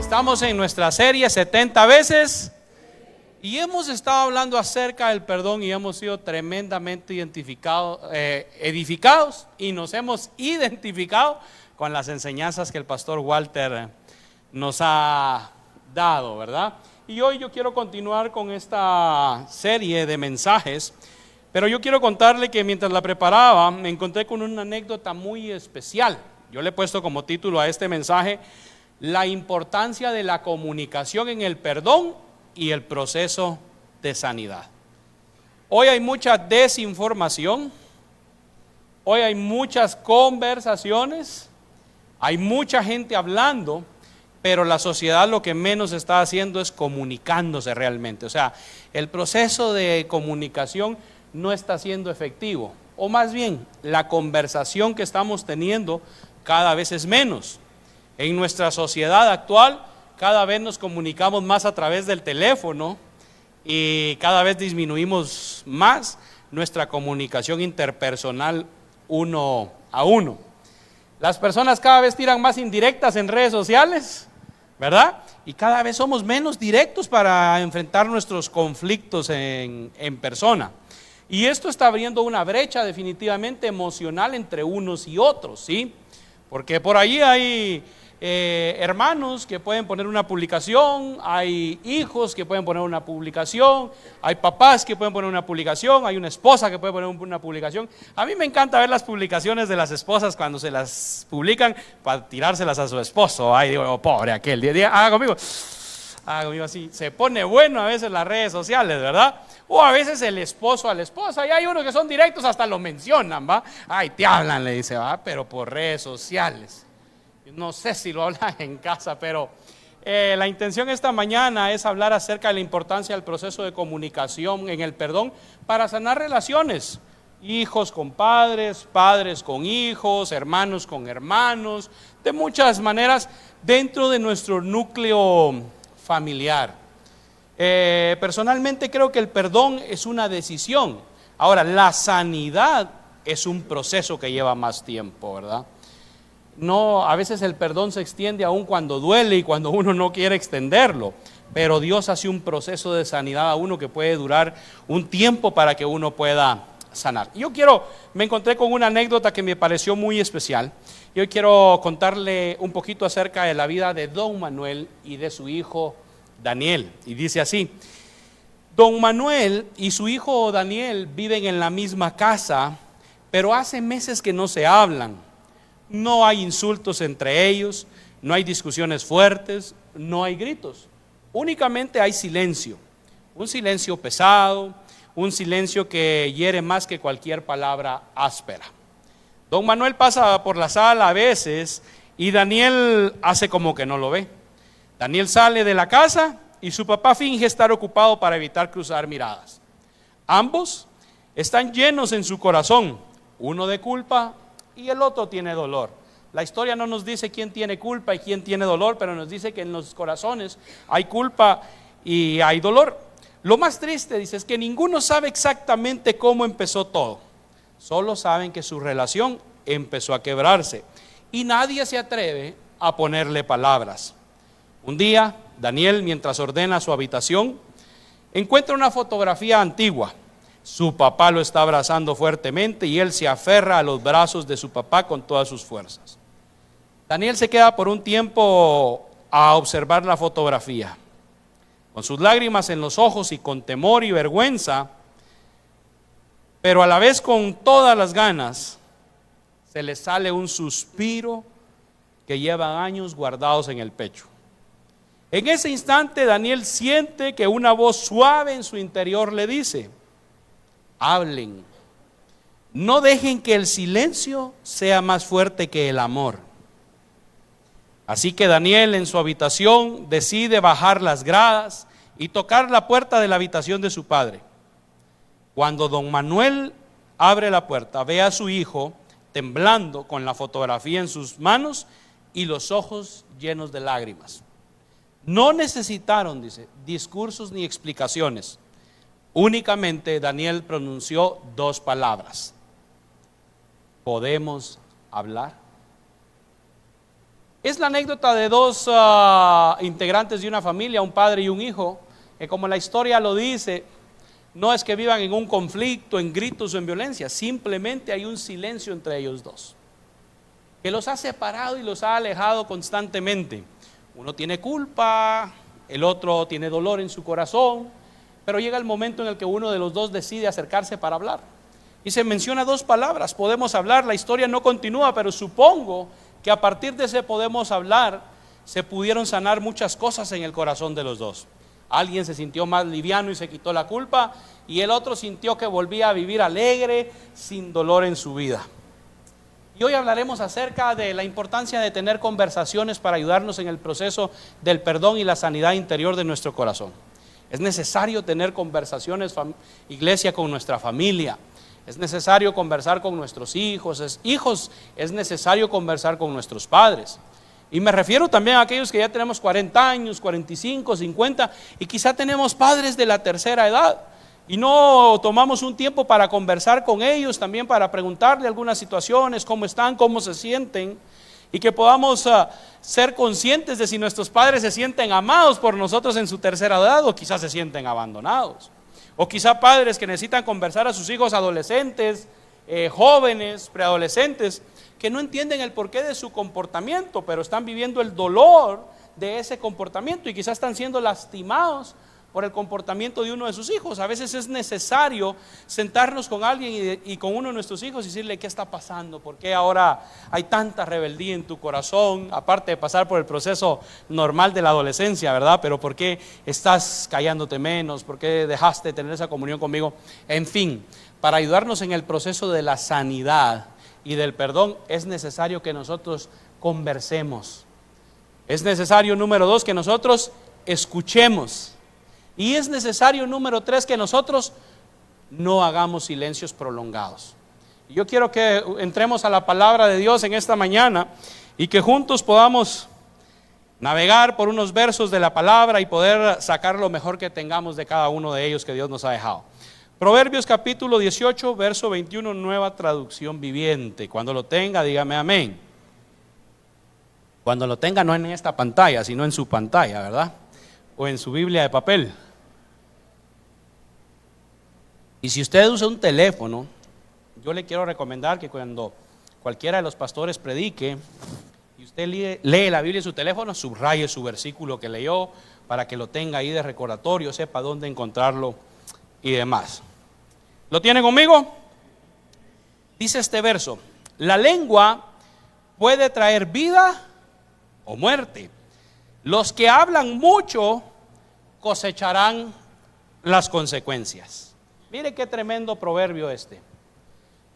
Estamos en nuestra serie 70 veces y hemos estado hablando acerca del perdón y hemos sido tremendamente edificados y nos hemos identificado con las enseñanzas que el pastor Walter nos ha dado, ¿verdad? Y hoy yo quiero continuar con esta serie de mensajes, pero yo quiero contarle que mientras la preparaba me encontré con una anécdota muy especial. Yo le he puesto como título a este mensaje: la importancia de la comunicación en el perdón y el proceso de sanidad. Hoy hay mucha desinformación, hoy hay muchas conversaciones, hay mucha gente hablando, pero la sociedad lo que menos está haciendo es comunicándose realmente. O sea, el proceso de comunicación no está siendo efectivo, o más bien, la conversación que estamos teniendo cada vez es menos. En nuestra sociedad actual, cada vez nos comunicamos más a través del teléfono y cada vez disminuimos más nuestra comunicación interpersonal uno a uno. Las personas cada vez tiran más indirectas en redes sociales, ¿verdad? Y cada vez somos menos directos para enfrentar nuestros conflictos en persona. Y esto está abriendo una brecha definitivamente emocional entre unos y otros, ¿sí? Porque por ahí hay hermanos que pueden poner una publicación, hay hijos que pueden poner una publicación, hay papás que pueden poner una publicación, hay una esposa que puede poner una publicación. A mí me encanta ver las publicaciones de las esposas cuando se las publican para tirárselas a su esposo. Ay, digo, oh, pobre aquel, haga conmigo así. Se pone bueno a veces las redes sociales, ¿verdad? O a veces el esposo a la esposa, y hay unos que son directos, hasta lo mencionan, ¿va? Ay, te hablan, le dice, va, pero por redes sociales. No sé si lo hablan en casa, pero la intención esta mañana es hablar acerca de la importancia del proceso de comunicación en el perdón para sanar relaciones. Hijos con padres, padres con hijos, hermanos con hermanos, de muchas maneras dentro de nuestro núcleo familiar. Personalmente creo que el perdón es una decisión. Ahora, la sanidad es un proceso que lleva más tiempo, ¿verdad? No, a veces el perdón se extiende aún cuando duele y cuando uno no quiere extenderlo, pero Dios hace un proceso de sanidad a uno que puede durar un tiempo para que uno pueda sanar. Me encontré con una anécdota que me pareció muy especial. Yo quiero contarle un poquito acerca de la vida de don Manuel y de su hijo Daniel. Y dice así: don Manuel y su hijo Daniel viven en la misma casa, pero hace meses que no se hablan. No hay insultos entre ellos, no hay discusiones fuertes, no hay gritos. Únicamente hay silencio, un silencio pesado, un silencio que hiere más que cualquier palabra áspera. Don Manuel pasa por la sala a veces y Daniel hace como que no lo ve. Daniel sale de la casa y su papá finge estar ocupado para evitar cruzar miradas. Ambos están llenos en su corazón, uno de culpa y el otro tiene dolor. La historia no nos dice quién tiene culpa y quién tiene dolor, pero nos dice que en los corazones hay culpa y hay dolor. Lo más triste, dice, es que ninguno sabe exactamente cómo empezó todo. Solo saben que su relación empezó a quebrarse y nadie se atreve a ponerle palabras. Un día, Daniel, mientras ordena su habitación, encuentra una fotografía antigua. Su papá lo está abrazando fuertemente y él se aferra a los brazos de su papá con todas sus fuerzas. Daniel se queda por un tiempo a observar la fotografía. Con sus lágrimas en los ojos y con temor y vergüenza, pero a la vez con todas las ganas, se le sale un suspiro que lleva años guardados en el pecho. En ese instante Daniel siente que una voz suave en su interior le dice: hablen, no dejen que el silencio sea más fuerte que el amor. Así que Daniel en su habitación decide bajar las gradas y tocar la puerta de la habitación de su padre. Cuando don Manuel abre la puerta, ve a su hijo temblando con la fotografía en sus manos y los ojos llenos de lágrimas. No necesitaron, dice, discursos ni explicaciones. Únicamente Daniel pronunció dos palabras: ¿podemos hablar? Es la anécdota de dos integrantes de una familia, un padre y un hijo, que como la historia lo dice, no es que vivan en un conflicto, en gritos o en violencia, simplemente hay un silencio entre ellos dos, que los ha separado y los ha alejado constantemente. Uno tiene culpa, el otro tiene dolor en su corazón, pero llega el momento en el que uno de los dos decide acercarse para hablar. Y se menciona dos palabras, podemos hablar, la historia no continúa, pero supongo que a partir de ese podemos hablar, se pudieron sanar muchas cosas en el corazón de los dos. Alguien se sintió más liviano y se quitó la culpa, y el otro sintió que volvía a vivir alegre, sin dolor en su vida. Y hoy hablaremos acerca de la importancia de tener conversaciones para ayudarnos en el proceso del perdón y la sanidad interior de nuestro corazón. Es necesario tener conversaciones, iglesia, con nuestra familia. Es necesario conversar con nuestros hijos. Es necesario conversar con nuestros padres. Y me refiero también a aquellos que ya tenemos 40 años, 45, 50 y quizá tenemos padres de la tercera edad y no tomamos un tiempo para conversar con ellos, también para preguntarle algunas situaciones, cómo están, cómo se sienten, y que podamos ser conscientes de si nuestros padres se sienten amados por nosotros en su tercera edad o quizás se sienten abandonados. O quizá padres que necesitan conversar a sus hijos adolescentes, jóvenes, preadolescentes, que no entienden el porqué de su comportamiento, pero están viviendo el dolor de ese comportamiento y quizás están siendo lastimados por el comportamiento de uno de sus hijos. A veces es necesario sentarnos con alguien y con uno de nuestros hijos y decirle qué está pasando, por qué ahora hay tanta rebeldía en tu corazón, aparte de pasar por el proceso normal de la adolescencia, ¿verdad? Pero por qué estás callándote menos, por qué dejaste de tener esa comunión conmigo. En fin, para ayudarnos en el proceso de la sanidad y del perdón es necesario que nosotros conversemos. Es necesario, número 2, que nosotros escuchemos. Y es necesario, número 3, que nosotros no hagamos silencios prolongados. Yo quiero que entremos a la palabra de Dios en esta mañana y que juntos podamos navegar por unos versos de la palabra y poder sacar lo mejor que tengamos de cada uno de ellos que Dios nos ha dejado. Proverbios capítulo 18, verso 21, nueva traducción viviente. Cuando lo tenga, dígame amén. Cuando lo tenga, no en esta pantalla, sino en su pantalla, ¿verdad? O en su Biblia de papel. Y si usted usa un teléfono, yo le quiero recomendar que cuando cualquiera de los pastores predique y usted lee la Biblia en su teléfono, subraye su versículo que leyó para que lo tenga ahí de recordatorio, sepa dónde encontrarlo y demás. ¿Lo tiene conmigo? Dice este verso: la lengua puede traer vida o muerte. Los que hablan mucho cosecharán las consecuencias. Mire qué tremendo proverbio este.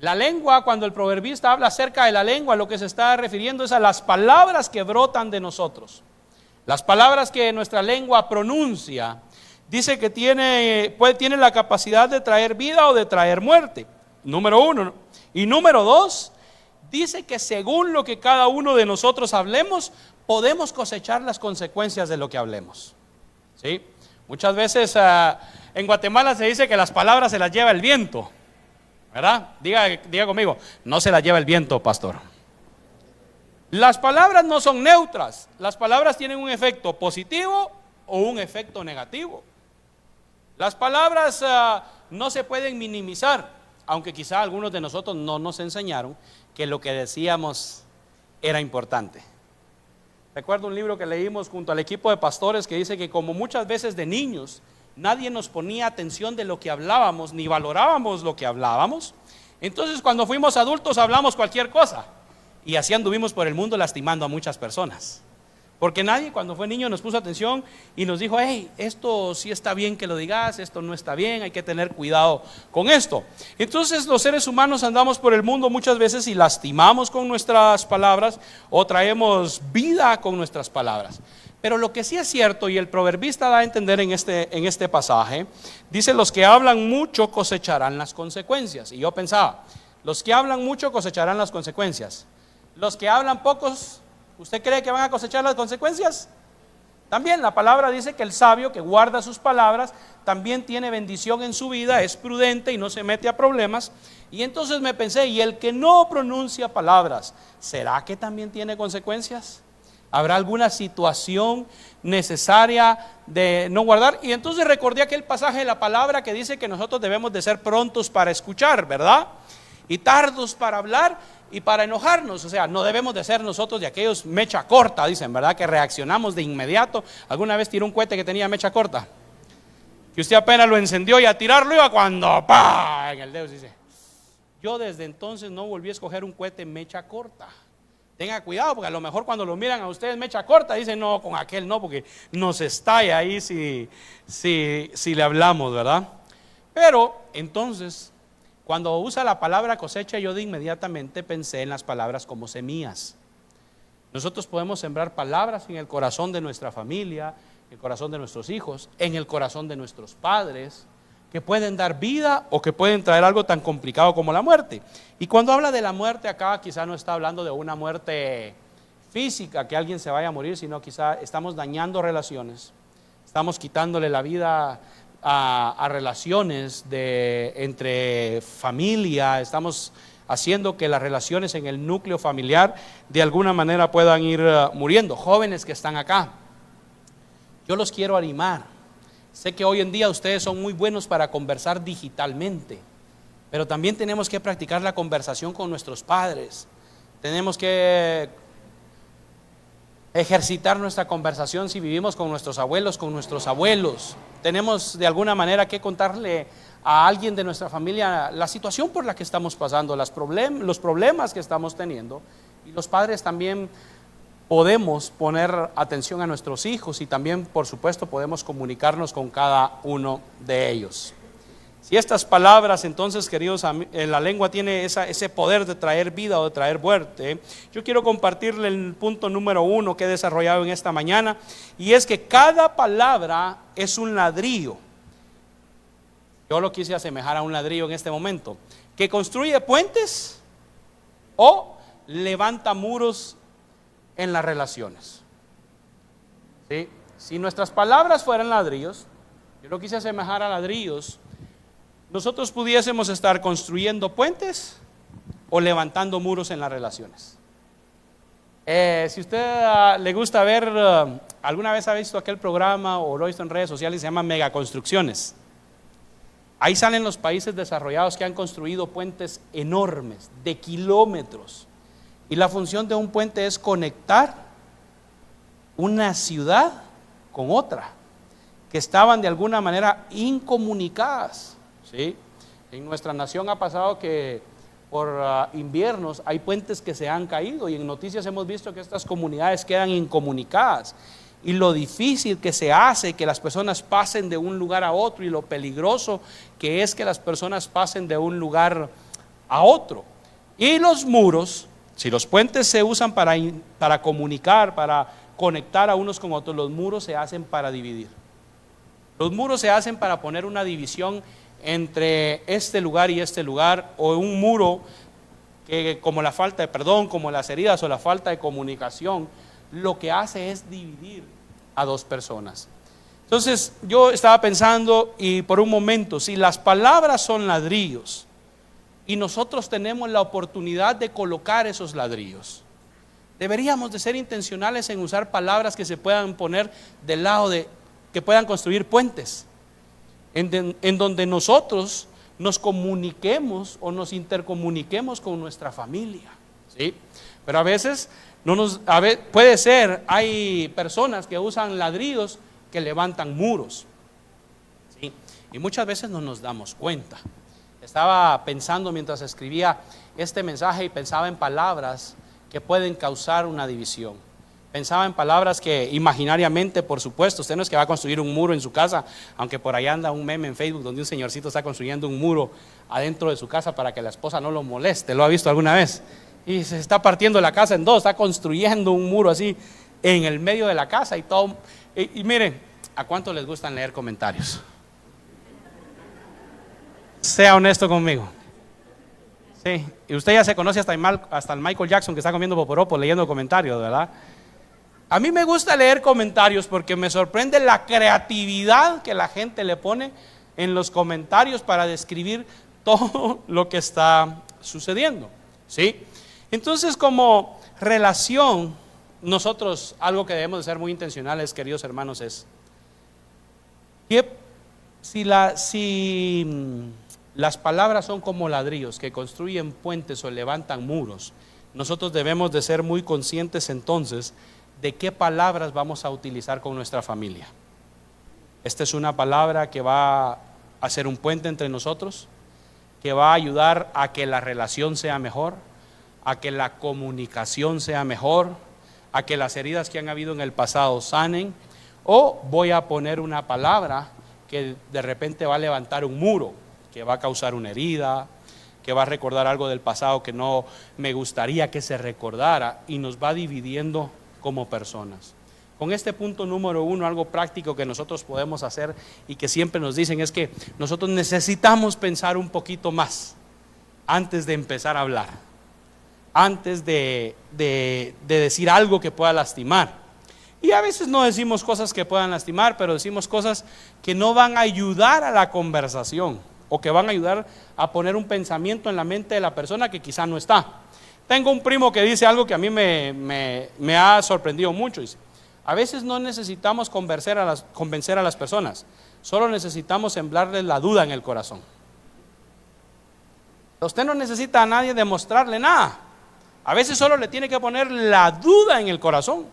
La lengua, cuando el proverbista habla acerca de la lengua, lo que se está refiriendo es a las palabras que brotan de nosotros. Las palabras que nuestra lengua pronuncia. Dice que tiene la capacidad de traer vida o de traer muerte. Número 1. Y número 2, dice que según lo que cada uno de nosotros hablemos, podemos cosechar las consecuencias de lo que hablemos. ¿Sí? Muchas veces en Guatemala se dice que las palabras se las lleva el viento, ¿verdad? Diga conmigo, no se las lleva el viento, pastor. Las palabras no son neutras. Las palabras tienen un efecto positivo o un efecto negativo. Las palabras no se pueden minimizar, aunque quizá algunos de nosotros no nos enseñaron que lo que decíamos era importante. Recuerdo un libro que leímos junto al equipo de pastores que dice que como muchas veces de niños nadie nos ponía atención de lo que hablábamos, ni valorábamos lo que hablábamos, entonces cuando fuimos adultos hablamos cualquier cosa y así anduvimos por el mundo lastimando a muchas personas. Porque nadie cuando fue niño nos puso atención y nos dijo, hey, esto sí está bien que lo digas, esto no está bien, hay que tener cuidado con esto. Entonces los seres humanos andamos por el mundo muchas veces y lastimamos con nuestras palabras o traemos vida con nuestras palabras. Pero lo que sí es cierto, y el proverbista da a entender en este pasaje, dice, los que hablan mucho cosecharán las consecuencias. Y yo pensaba, los que hablan mucho cosecharán las consecuencias. Los que hablan pocos, ¿usted cree que van a cosechar las consecuencias? También la palabra dice que el sabio que guarda sus palabras también tiene bendición en su vida, es prudente y no se mete a problemas. Y entonces me pensé, ¿y el que no pronuncia palabras, será que también tiene consecuencias? ¿Habrá alguna situación necesaria de no guardar? Y entonces recordé aquel pasaje de la palabra que dice que nosotros debemos de ser prontos para escuchar, ¿verdad? Y tardos para hablar y para enojarnos. O sea, no debemos de ser nosotros de aquellos mecha corta, dicen, ¿verdad? Que reaccionamos de inmediato. ¿Alguna vez tiró un cohete que tenía mecha corta? Que usted apenas lo encendió y a tirarlo iba cuando ¡pah! En el dedo dice. Yo desde entonces no volví a escoger un cohete mecha corta. Tenga cuidado, porque a lo mejor cuando lo miran a ustedes mecha corta dicen no, con aquel no, porque nos estalla ahí si le hablamos, ¿verdad? Pero entonces, cuando usa la palabra cosecha, yo de inmediatamente pensé en las palabras como semillas. Nosotros podemos sembrar palabras en el corazón de nuestra familia, en el corazón de nuestros hijos, en el corazón de nuestros padres, que pueden dar vida o que pueden traer algo tan complicado como la muerte. Y cuando habla de la muerte acá, quizá no está hablando de una muerte física, que alguien se vaya a morir, sino quizá estamos dañando relaciones, estamos quitándole la vida a relaciones entre familia, estamos haciendo que las relaciones en el núcleo familiar de alguna manera puedan ir muriendo. Jóvenes que están acá, yo los quiero animar. Sé que hoy en día ustedes son muy buenos para conversar digitalmente, pero también tenemos que practicar la conversación con nuestros padres. Tenemos que ejercitar nuestra conversación si vivimos con nuestros abuelos, Tenemos de alguna manera que contarle a alguien de nuestra familia la situación por la que estamos pasando, los problemas que estamos teniendo. Y los padres también podemos poner atención a nuestros hijos y también, por supuesto, podemos comunicarnos con cada uno de ellos. Si estas palabras, entonces, queridos, la lengua tiene ese poder de traer vida o de traer muerte, yo quiero compartirle el punto número 1 que he desarrollado en esta mañana, y es que cada palabra es un ladrillo. Yo lo quise asemejar a un ladrillo en este momento, que construye puentes o levanta muros en las relaciones. ¿Sí? Si nuestras palabras fueran ladrillos, yo lo quise asemejar a ladrillos, nosotros pudiésemos estar construyendo puentes o levantando muros en las relaciones. Si usted le gusta ver, alguna vez ha visto aquel programa o lo ha visto en redes sociales, se llama Megaconstrucciones. Ahí salen los países desarrollados que han construido puentes enormes, de kilómetros. Y la función de un puente es conectar una ciudad con otra, que estaban de alguna manera incomunicadas. ¿Sí? En nuestra nación ha pasado que por inviernos hay puentes que se han caído, y en noticias hemos visto que estas comunidades quedan incomunicadas, y lo difícil que se hace que las personas pasen de un lugar a otro, y lo peligroso que es que las personas pasen de un lugar a otro. Y los muros, si los puentes se usan para comunicar, para conectar a unos con otros, los muros se hacen para dividir. Los muros se hacen para poner una división entre este lugar y este lugar, o un muro que, como la falta de perdón, como las heridas o la falta de comunicación, lo que hace es dividir a dos personas. Entonces yo estaba pensando, y por un momento, si las palabras son ladrillos y nosotros tenemos la oportunidad de colocar esos ladrillos, deberíamos de ser intencionales en usar palabras que se puedan poner del lado que puedan construir puentes, en donde nosotros nos comuniquemos o nos intercomuniquemos con nuestra familia, ¿sí? Pero a veces puede ser, hay personas que usan ladrillos que levantan muros, ¿sí? Y muchas veces no nos damos cuenta. Estaba pensando mientras escribía este mensaje, y pensaba en palabras que pueden causar una división. Pensaba en palabras que imaginariamente, por supuesto, usted no es que va a construir un muro en su casa, aunque por ahí anda un meme en Facebook donde un señorcito está construyendo un muro adentro de su casa para que la esposa no lo moleste. ¿Lo ha visto alguna vez? Y se está partiendo la casa en dos, está construyendo un muro así en el medio de la casa y todo. Y miren, ¿a cuánto les gustan leer comentarios? Sea honesto conmigo. Sí, y usted ya se conoce hasta el Michael Jackson, que está comiendo poporopo leyendo comentarios, ¿verdad? A mí me gusta leer comentarios porque me sorprende la creatividad que la gente le pone en los comentarios para describir todo lo que está sucediendo, ¿sí? Entonces, como relación nosotros algo que debemos de ser muy intencionales, queridos hermanos, es que si las palabras son como ladrillos que construyen puentes o levantan muros, nosotros debemos de ser muy conscientes entonces de qué palabras vamos a utilizar con nuestra familia. Esta es una palabra que va a hacer un puente entre nosotros, que va a ayudar a que la relación sea mejor, a que la comunicación sea mejor, a que las heridas que han habido en el pasado sanen, o voy a poner una palabra que de repente va a levantar un muro, que va a causar una herida, que va a recordar algo del pasado que no me gustaría que se recordara y nos va dividiendo como personas. Con este punto número 1, algo práctico que nosotros podemos hacer y que siempre nos dicen es que nosotros necesitamos pensar un poquito más antes de empezar a hablar, antes de decir algo que pueda lastimar. Y a veces no decimos cosas que puedan lastimar, pero decimos cosas que no van a ayudar a la conversación o que van a ayudar a poner un pensamiento en la mente de la persona que quizá no está. Tengo un primo que dice algo que a mí me ha sorprendido mucho. Dice, a veces no necesitamos convencer a las personas, solo necesitamos semblarles la duda en el corazón. Usted no necesita a nadie demostrarle nada. A veces solo le tiene que poner la duda en el corazón.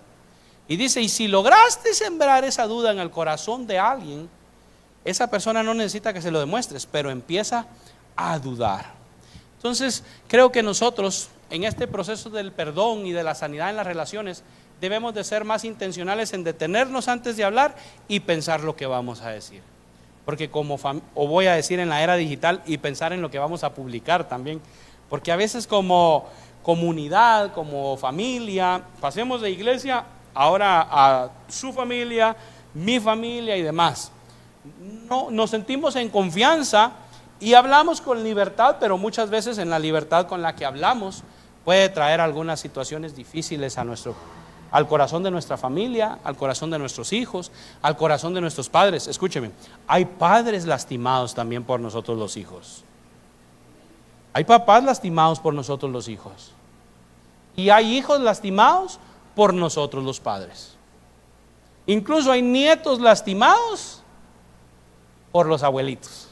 Y dice, y si lograste sembrar esa duda en el corazón de alguien, esa persona no necesita que se lo demuestres, pero empieza a dudar. Entonces, creo que nosotros, en este proceso del perdón y de la sanidad en las relaciones, debemos de ser más intencionales en detenernos antes de hablar y pensar lo que vamos a decir. Porque o voy a decir en la era digital, y pensar en lo que vamos a publicar también. Porque a veces como comunidad, como familia, pasemos de iglesia ahora a su familia, mi familia y demás. No, nos sentimos en confianza y hablamos con libertad, pero muchas veces en la libertad con la que hablamos puede traer algunas situaciones difíciles al corazón de nuestra familia, al corazón de nuestros hijos, al corazón de nuestros padres. Escúcheme, hay padres lastimados también por nosotros los hijos. Hay papás lastimados por nosotros los hijos. Y hay hijos lastimados por nosotros los padres. Incluso hay nietos lastimados por los abuelitos.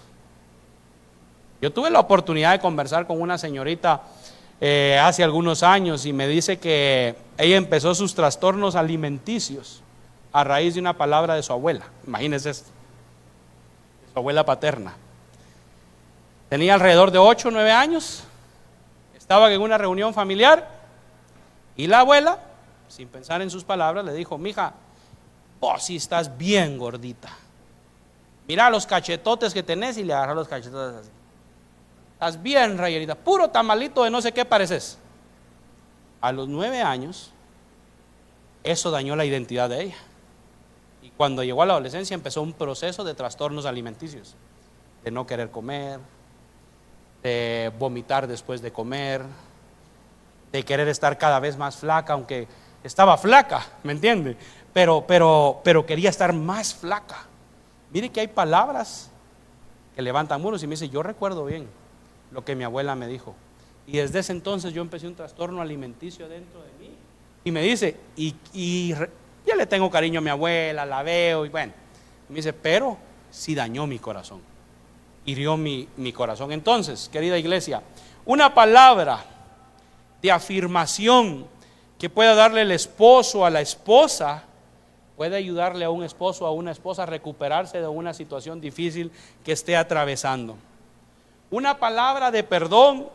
Yo tuve la oportunidad de conversar con una señorita hace algunos años y me dice que ella empezó sus trastornos alimenticios a raíz de una palabra de su abuela. Imagínense esto, de su abuela paterna. Tenía alrededor de 8 o 9 años, estaba en una reunión familiar y la abuela, sin pensar en sus palabras, le dijo, mija, vos sí estás bien gordita. Mira los cachetotes que tenés, y le agarró los cachetotes así. Estás bien rayerita, puro tamalito de no sé qué pareces. A los 9 años, eso dañó la identidad de ella. Y cuando llegó a la adolescencia empezó un proceso de trastornos alimenticios. De no querer comer, de vomitar después de comer, de querer estar cada vez más flaca, aunque estaba flaca, ¿me entiende? Pero quería estar más flaca. Mire que hay palabras que levantan muros y me dice, yo recuerdo bien lo que mi abuela me dijo. Y desde ese entonces yo empecé un trastorno alimenticio dentro de mí. Y me dice, ya le tengo cariño a mi abuela, la veo, y bueno, me dice, pero sí dañó mi corazón, hirió mi corazón. Entonces, querida iglesia, una palabra de afirmación que pueda darle el esposo a la esposa puede ayudarle a un esposo o a una esposa a recuperarse de una situación difícil que esté atravesando. Una palabra de perdón,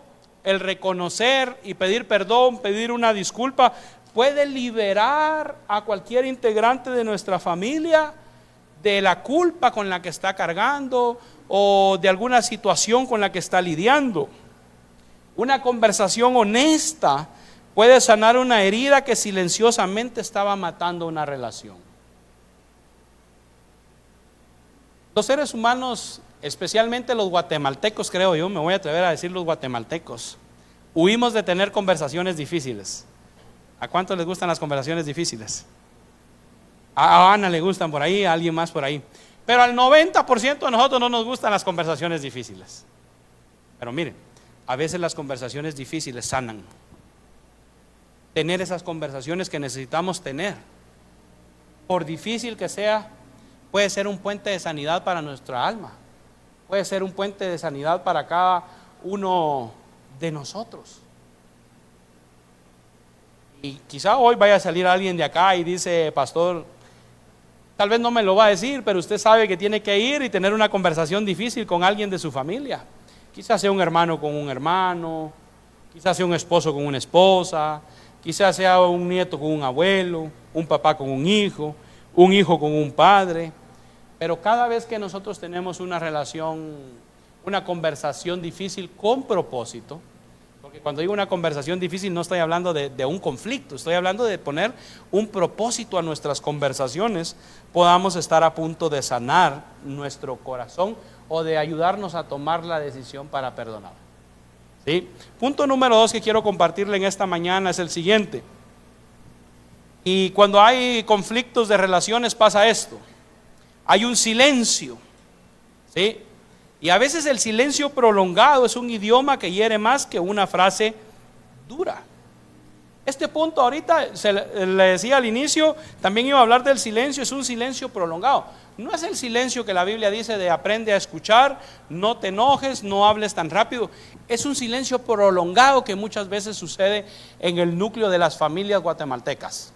el reconocer y pedir perdón, pedir una disculpa, puede liberar a cualquier integrante de nuestra familia de la culpa con la que está cargando o de alguna situación con la que está lidiando. Una conversación honesta puede sanar una herida que silenciosamente estaba matando una relación. Los seres humanos, especialmente los guatemaltecos, creo yo, me voy a atrever a decir los guatemaltecos, huimos de tener conversaciones difíciles. ¿A cuántos les gustan las conversaciones difíciles? A Ana le gustan por ahí, a alguien más por ahí. Pero al 90% de nosotros no nos gustan las conversaciones difíciles. Pero miren, a veces las conversaciones difíciles sanan. tener esas conversaciones que necesitamos tener. Por difícil que sea, puede ser un puente de sanidad para nuestra alma, puede ser un puente de sanidad para cada uno de nosotros. Y quizá hoy vaya a salir alguien de acá y dice: pastor, tal vez no me lo va a decir, pero usted sabe que tiene que ir y tener una conversación difícil con alguien de su familia. Quizás sea un hermano con un hermano, quizás sea un esposo con una esposa, quizás sea un nieto con un abuelo, un papá con un hijo con un padre. Pero cada vez que nosotros tenemos una relación, una conversación difícil con propósito, porque cuando digo una conversación difícil no estoy hablando de un conflicto, estoy hablando de poner un propósito a nuestras conversaciones, podamos estar a punto de sanar nuestro corazón o de ayudarnos a tomar la decisión para perdonar. ¿Sí? Punto número 2 que quiero compartirle en esta mañana es el siguiente. Y cuando hay conflictos de relaciones pasa esto: hay un silencio, ¿sí? Y a veces el silencio prolongado es un idioma que hiere más que una frase dura. Este punto ahorita, le decía al inicio, también iba a hablar del silencio. Es un silencio prolongado. No es el silencio que la Biblia dice de aprende a escuchar, no te enojes, no hables tan rápido. Es un silencio prolongado que muchas veces sucede en el núcleo de las familias guatemaltecas.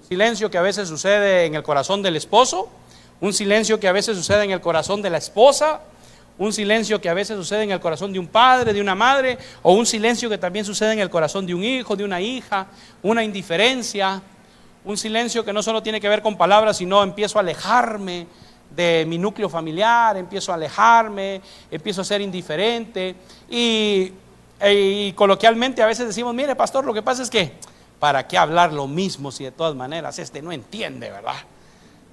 Un silencio que a veces sucede en el corazón del esposo, un silencio que a veces sucede en el corazón de la esposa, un silencio que a veces sucede en el corazón de un padre, de una madre, o un silencio que también sucede en el corazón de un hijo, de una hija, una indiferencia, un silencio que no solo tiene que ver con palabras, sino empiezo a alejarme de mi núcleo familiar, empiezo a alejarme, empiezo a ser indiferente y coloquialmente a veces decimos: mire, pastor, lo que pasa es que ¿para qué hablar lo mismo si de todas maneras no entiende, verdad?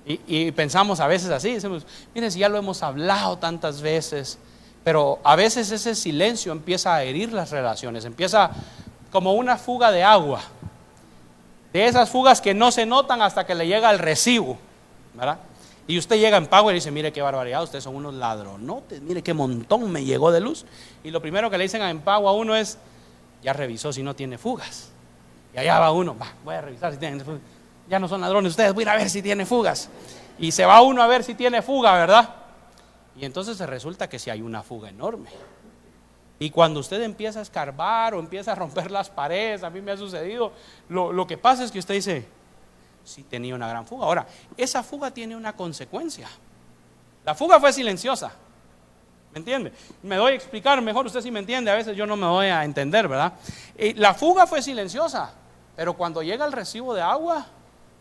Y pensamos a veces así, decimos: mire, si ya lo hemos hablado tantas veces. Pero a veces ese silencio empieza a herir las relaciones, empieza como una fuga de agua, de esas fugas que no se notan hasta que le llega el recibo, ¿verdad? Y usted llega en pago y dice: mire qué barbaridad, ustedes son unos ladronotes, mire qué montón me llegó de luz. Y lo primero que le dicen en pago a uno es: ya revisó si no tiene fugas. Y allá va uno: voy a revisar si tiene fugas. Ya no son ladrones ustedes, voy a ir a ver si tiene fugas. Y se va uno a ver si tiene fuga, ¿verdad? Y entonces se resulta que sí hay una fuga enorme. Y cuando usted empieza a escarbar o empieza a romper las paredes, a mí me ha sucedido, lo que pasa es que usted dice: sí tenía una gran fuga. Ahora, esa fuga tiene una consecuencia. La fuga fue silenciosa, ¿me entiende? Me doy a explicar mejor, usted sí me entiende, a veces yo no me doy a entender, ¿verdad? La fuga fue silenciosa, pero cuando llega el recibo de agua,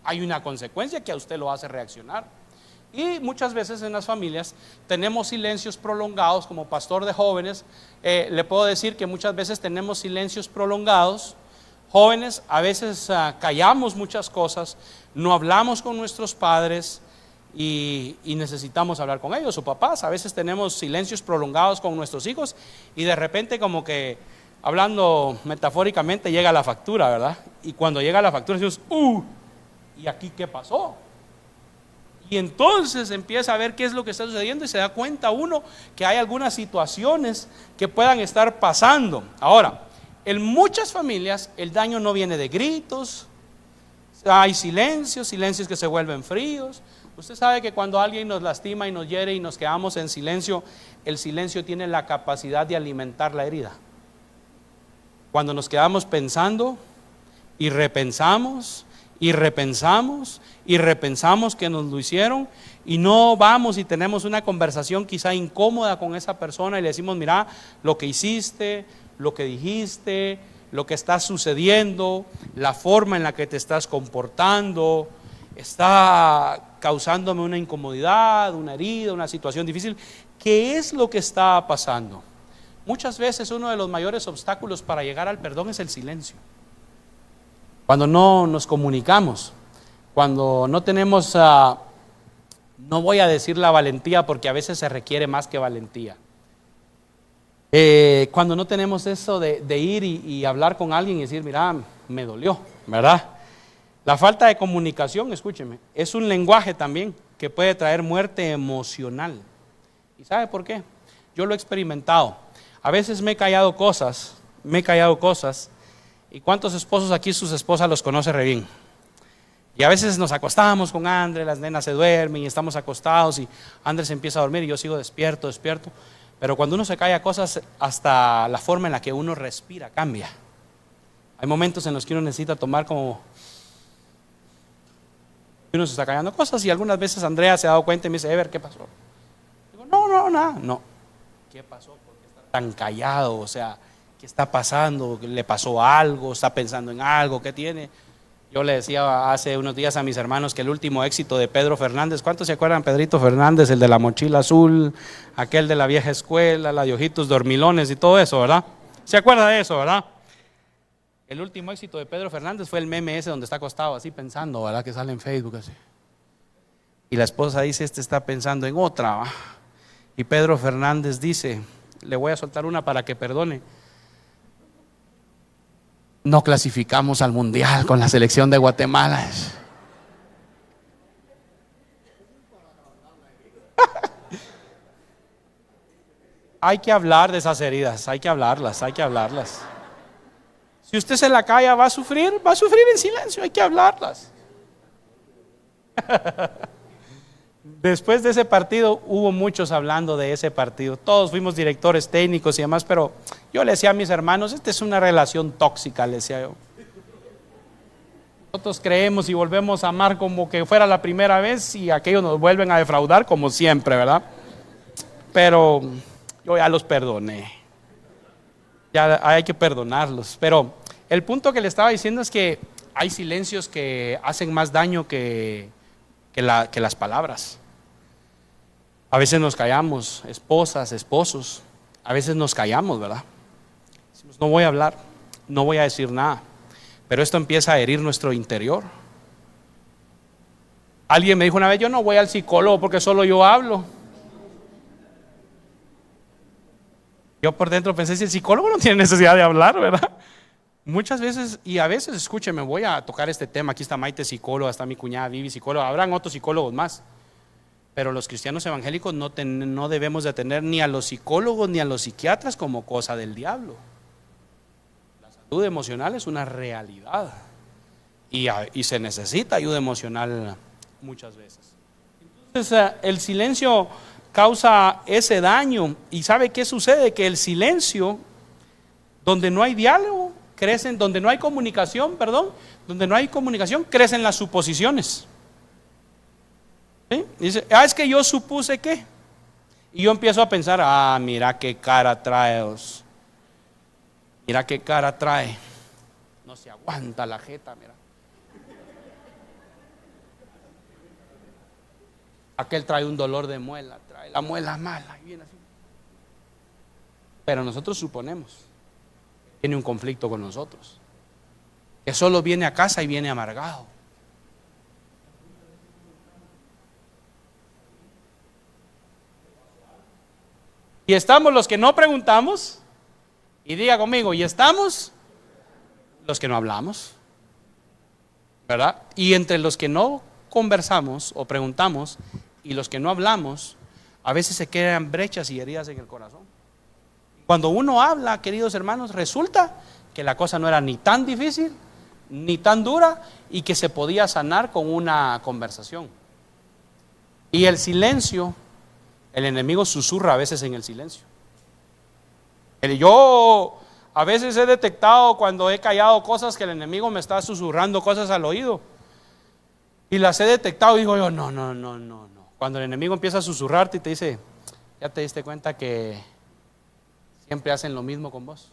hay una consecuencia que a usted lo hace reaccionar. Y muchas veces en las familias tenemos silencios prolongados. Como pastor de jóvenes, le puedo decir que muchas veces tenemos silencios prolongados. Jóvenes, a veces callamos muchas cosas, no hablamos con nuestros padres y necesitamos hablar con ellos. O papás, a veces tenemos silencios prolongados con nuestros hijos y de repente, como que hablando metafóricamente, llega la factura, ¿verdad? Y cuando llega la factura decimos: ¿y aquí qué pasó? Y entonces empieza a ver qué es lo que está sucediendo y se da cuenta uno que hay algunas situaciones que puedan estar pasando. Ahora, en muchas familias el daño no viene de gritos, hay silencios que se vuelven fríos. Usted sabe que cuando alguien nos lastima y nos hiere y nos quedamos en silencio, el silencio tiene la capacidad de alimentar la herida. Cuando nos quedamos pensando y repensamos y repensamos y repensamos que nos lo hicieron y no vamos y tenemos una conversación quizá incómoda con esa persona y le decimos: mira, lo que hiciste, lo que dijiste, lo que está sucediendo, la forma en la que te estás comportando está causándome una incomodidad, una herida, una situación difícil. ¿Qué es lo que está pasando? Muchas veces uno de los mayores obstáculos para llegar al perdón es el silencio. Cuando no nos comunicamos, cuando no tenemos, no voy a decir la valentía porque a veces se requiere más que valentía. Cuando no tenemos eso de ir y hablar con alguien y decir: mira, me dolió, ¿verdad? La falta de comunicación, escúcheme, es un lenguaje también que puede traer muerte emocional. ¿Y sabe por qué? Yo lo he experimentado. A veces me he callado cosas ¿Y cuántos esposos aquí sus esposas los conoce re bien? Y a veces nos acostamos con Andrés, las nenas se duermen y estamos acostados y Andrés empieza a dormir y yo sigo despierto. Pero cuando uno se cae a cosas, hasta la forma en la que uno respira cambia. Hay momentos en los que uno necesita tomar como... Uno se está callando cosas y algunas veces Andrea se ha dado cuenta y me dice, Ever, ¿qué pasó? Digo, no, nada. No. ¿Qué pasó? ¿Por qué está tan callado? O sea, ¿qué está pasando? ¿Le pasó algo? ¿Está pensando en algo? ¿Qué tiene? Yo le decía hace unos días a mis hermanos que el último éxito de Pedro Fernández, ¿cuántos se acuerdan? Pedrito Fernández, el de la mochila azul, aquel de la vieja escuela, la de ojitos dormilones y todo eso, ¿verdad? ¿Se acuerda de eso, verdad? El último éxito de Pedro Fernández fue el meme ese donde está acostado así pensando, ¿verdad? Que sale en Facebook así. Y la esposa dice, este está pensando en otra, ¿va? Y Pedro Fernández dice, le voy a soltar una para que perdone. No clasificamos al mundial con la selección de Guatemala. Hay que hablar de esas heridas, hay que hablarlas. Si usted se la calla, va a sufrir en silencio, hay que hablarlas. Después de ese partido hubo muchos hablando de ese partido. Todos fuimos directores técnicos y demás, pero yo le decía a mis hermanos, esta es una relación tóxica, le decía yo. Nosotros creemos y volvemos a amar como que fuera la primera vez y aquellos nos vuelven a defraudar como siempre, ¿verdad? Pero yo ya los perdoné. Ya hay que perdonarlos. Pero el punto que le estaba diciendo es que hay silencios que hacen más daño que las palabras. A veces nos callamos, esposas, esposos, a veces nos callamos, ¿verdad? Decimos, no voy a hablar, no voy a decir nada, pero esto empieza a herir nuestro interior. Alguien me dijo una vez, yo no voy al psicólogo porque solo yo hablo. Yo por dentro pensé, si el psicólogo no tiene necesidad de hablar, ¿verdad? Muchas veces, y a veces, escúcheme, voy a tocar este tema, aquí está Maite psicóloga, está mi cuñada Vivi psicóloga, habrán otros psicólogos más, pero los cristianos evangélicos no debemos de atender ni a los psicólogos ni a los psiquiatras como cosa del diablo. La salud emocional es una realidad y se necesita ayuda emocional muchas veces. Entonces, el silencio causa ese daño, y ¿sabe qué sucede? Que el silencio, donde no hay diálogo, donde no hay comunicación, crecen las suposiciones. ¿Sí? Dice, es que yo supuse que, y yo empiezo a pensar, mira qué cara trae, mira qué cara trae, no se aguanta la jeta, mira. Aquel trae un dolor de muela, trae la muela mala y viene así. Pero nosotros suponemos que tiene un conflicto con nosotros, que solo viene a casa y viene amargado. Y estamos los que no preguntamos, y diga conmigo, y estamos los que no hablamos, ¿verdad? Y entre los que no conversamos o preguntamos y los que no hablamos, a veces se crean brechas y heridas en el corazón. Cuando uno habla, queridos hermanos, resulta que la cosa no era ni tan difícil, ni tan dura, y que se podía sanar con una conversación. Y el silencio, el enemigo susurra a veces en el silencio. Yo a veces he detectado cuando he callado cosas que el enemigo me está susurrando cosas al oído. Y las he detectado y digo yo, no. Cuando el enemigo empieza a susurrarte y te dice, ya te diste cuenta que siempre hacen lo mismo con vos.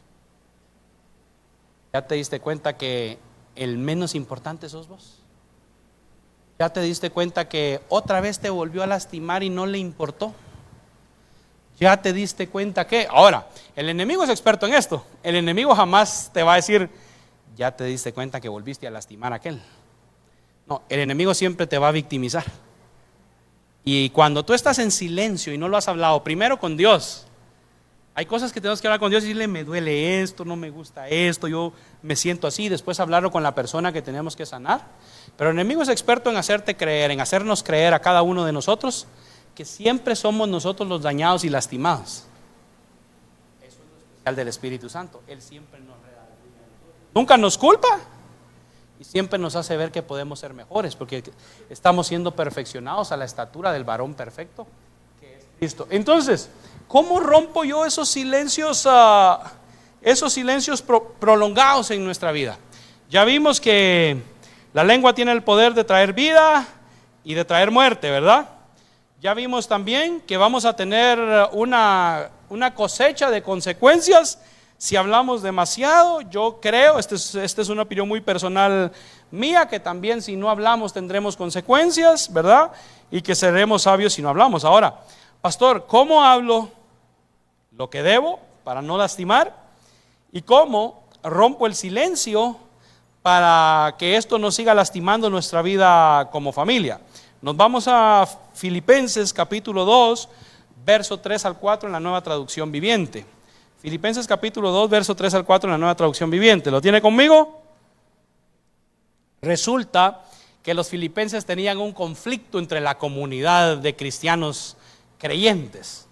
Ya te diste cuenta que el menos importante sos vos. Ya te diste cuenta que otra vez te volvió a lastimar y no le importó. Ya te diste cuenta que, ahora, el enemigo es experto en esto. El enemigo jamás te va a decir, ya te diste cuenta que volviste a lastimar a aquel. No, el enemigo siempre te va a victimizar. Y cuando tú estás en silencio y no lo has hablado, primero con Dios, hay cosas que tenemos que hablar con Dios y decirle, me duele esto, no me gusta esto, yo me siento así, después hablarlo con la persona que tenemos que sanar. Pero el enemigo es experto en hacerte creer, en hacernos creer a cada uno de nosotros que siempre somos nosotros los dañados y lastimados. Eso es lo especial del Espíritu Santo, Él siempre nos redarguye. Nunca nos culpa y siempre nos hace ver que podemos ser mejores, porque estamos siendo perfeccionados a la estatura del varón perfecto, que es Cristo. Entonces, ¿cómo rompo yo esos silencios prolongados en nuestra vida? Ya vimos que la lengua tiene el poder de traer vida y de traer muerte, ¿verdad? Ya vimos también que vamos a tener una cosecha de consecuencias si hablamos demasiado. Yo creo, esta es una opinión muy personal mía, que también si no hablamos tendremos consecuencias, ¿verdad? Y que seremos sabios si no hablamos. Ahora, pastor, ¿cómo hablo lo que debo para no lastimar? ¿Y cómo rompo el silencio para que esto no siga lastimando nuestra vida como familia? Nos vamos a Filipenses capítulo 2, verso 3 al 4 en la Nueva Traducción Viviente. Filipenses capítulo 2, verso 3 al 4 en la Nueva Traducción Viviente. ¿Lo tiene conmigo? Resulta que los filipenses tenían un conflicto entre la comunidad de cristianos creyentes.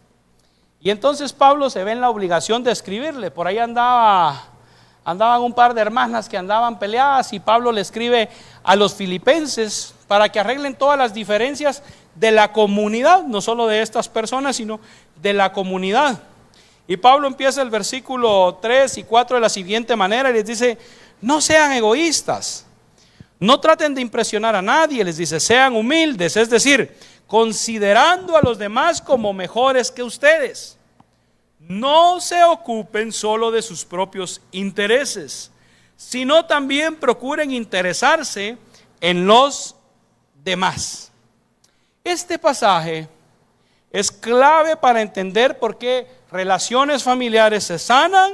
Y entonces Pablo se ve en la obligación de escribirle. Por ahí andaban un par de hermanas que andaban peleadas, y Pablo le escribe a los filipenses para que arreglen todas las diferencias de la comunidad, no solo de estas personas, sino de la comunidad. Y Pablo empieza el versículo 3 y 4 de la siguiente manera y les dice: no sean egoístas, no traten de impresionar a nadie, les dice, sean humildes, es decir, considerando a los demás como mejores que ustedes. No se ocupen solo de sus propios intereses, sino también procuren interesarse en los demás. Este pasaje es clave para entender por qué relaciones familiares se sanan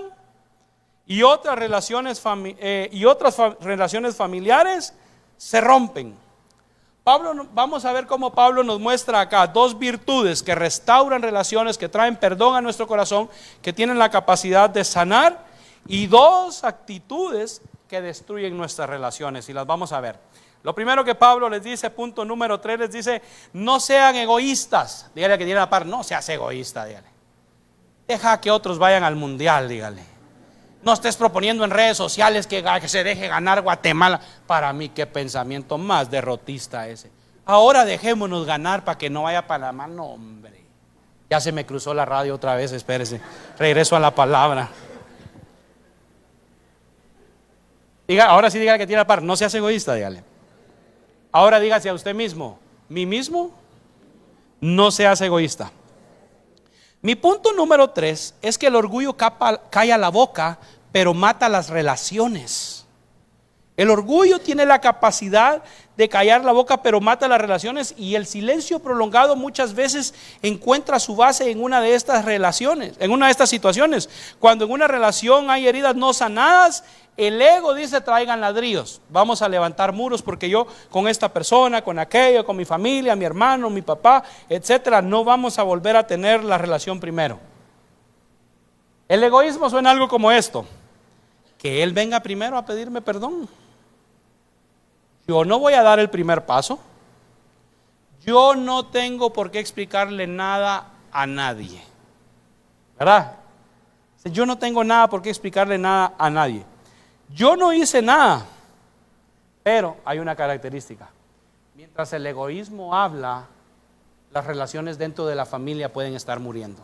y otras relaciones familiares se rompen. Vamos a ver cómo Pablo nos muestra acá dos virtudes que restauran relaciones, que traen perdón a nuestro corazón, que tienen la capacidad de sanar, y dos actitudes que destruyen nuestras relaciones, y las vamos a ver. Lo primero que Pablo les dice, punto número 3, les dice: no sean egoístas. Dígale que tiene a la par: no seas egoísta, dígale. Deja que otros vayan al mundial, dígale. No estés proponiendo en redes sociales que se deje ganar Guatemala. Para mí, qué pensamiento más derrotista ese. Ahora dejémonos ganar para que no vaya a Panamá. No, hombre. Ya se me cruzó la radio otra vez, espérese. Regreso a la palabra. Ahora sí, dígale que tiene a la par: no seas egoísta, dígale. Ahora dígase a usted mismo: mí mismo, no seas egoísta. Mi punto número 3 es que el orgullo calla la boca, pero mata las relaciones. El orgullo tiene la capacidad de callar la boca, pero mata las relaciones, y el silencio prolongado muchas veces encuentra su base en una de estas relaciones, en una de estas situaciones. Cuando en una relación hay heridas no sanadas, el ego dice: traigan ladrillos, vamos a levantar muros, porque yo con esta persona, con aquello, con mi familia, mi hermano, mi papá, etcétera, no vamos a volver a tener la relación primero. El egoísmo suena algo como esto: que él venga primero a pedirme perdón. Yo no voy a dar el primer paso. Yo no tengo por qué explicarle nada a nadie, ¿verdad? Yo no tengo nada por qué explicarle nada a nadie. Yo no hice nada. Pero hay una característica: mientras el egoísmo habla, las relaciones dentro de la familia pueden estar muriendo.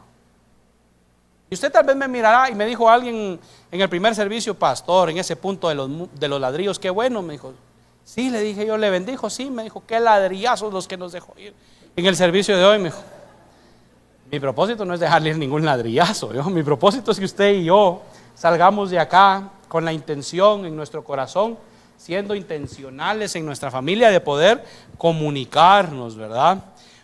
Y usted tal vez me mirará, y me dijo alguien en el primer servicio: pastor, en ese punto de los ladrillos, qué bueno, me dijo. Sí, le dije yo, le bendijo. Sí, me dijo, qué ladrillazos los que nos dejó ir en el servicio de hoy, me dijo. Mi propósito no es dejarle ir ningún ladrillazo, ¿no? Mi propósito es que usted y yo salgamos de acá con la intención en nuestro corazón, siendo intencionales en nuestra familia, de poder comunicarnos, ¿verdad?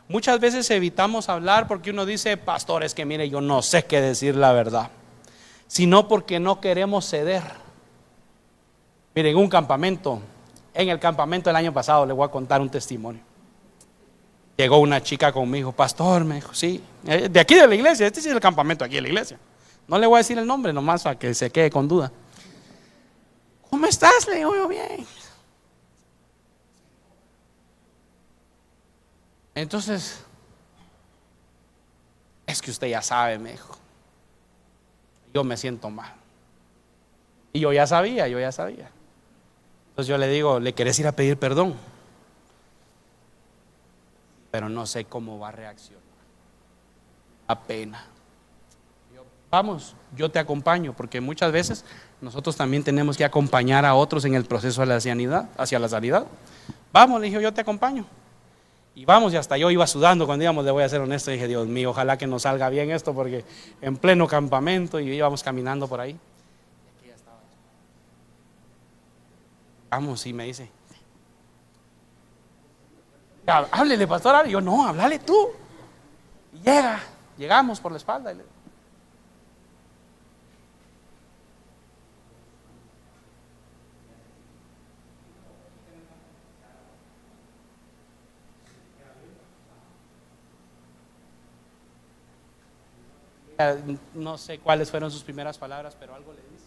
Muchas veces evitamos hablar porque uno dice: pastor, es que mire, yo no sé qué decir la verdad, sino porque no queremos ceder. Miren, en el campamento del año pasado, le voy a contar un testimonio. Llegó una chica conmigo: pastor, me dijo, sí, de aquí de la iglesia, este sí es el campamento aquí de la iglesia. No le voy a decir el nombre, nomás para que se quede con duda. ¿Cómo estás? Le digo yo: bien. Entonces, es que usted ya sabe, me dijo, yo me siento mal. Y yo ya sabía. Entonces yo le digo, ¿le querés ir a pedir perdón? Pero no sé cómo va a reaccionar. Pena. Vamos, yo te acompaño, porque muchas veces nosotros también tenemos que acompañar a otros en el proceso de la sanidad, hacia la sanidad. Vamos, le dije, yo te acompaño. Y vamos, y hasta yo iba sudando cuando íbamos, le voy a ser honesto, y dije, Dios mío, ojalá que nos salga bien esto, porque en pleno campamento, y íbamos caminando por ahí. Vamos, y me dice, háblele, pastor. Y yo, no, háblale tú. Y llegamos por la espalda. No sé cuáles fueron sus primeras palabras, pero algo le dice.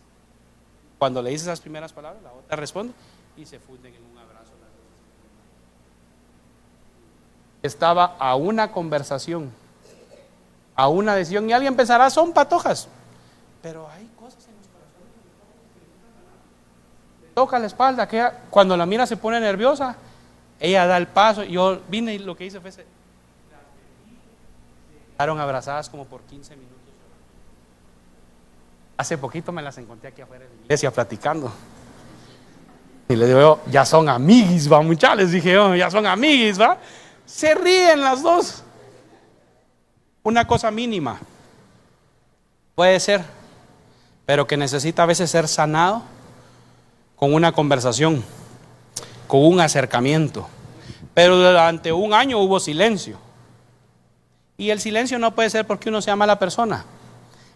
Cuando le dice esas primeras palabras, la otra responde y se funden en un abrazo. Estaba a una conversación, a una decisión, y alguien pensará, son patojas, pero hay cosas en los corazones. Toca la espalda, que cuando la mira se pone nerviosa, ella da el paso. Yo vine y lo que hice fue quedaron abrazadas como por 15 minutos. Hace poquito me las encontré aquí afuera de la iglesia platicando. Y le digo yo, ya son amiguis, va, muchachos. Les dije yo, ya son amiguis, va. Se ríen las dos. Una cosa mínima. Puede ser, pero que necesita a veces ser sanado con una conversación, con un acercamiento. Pero durante un año hubo silencio. Y el silencio no puede ser porque uno se ama a la persona.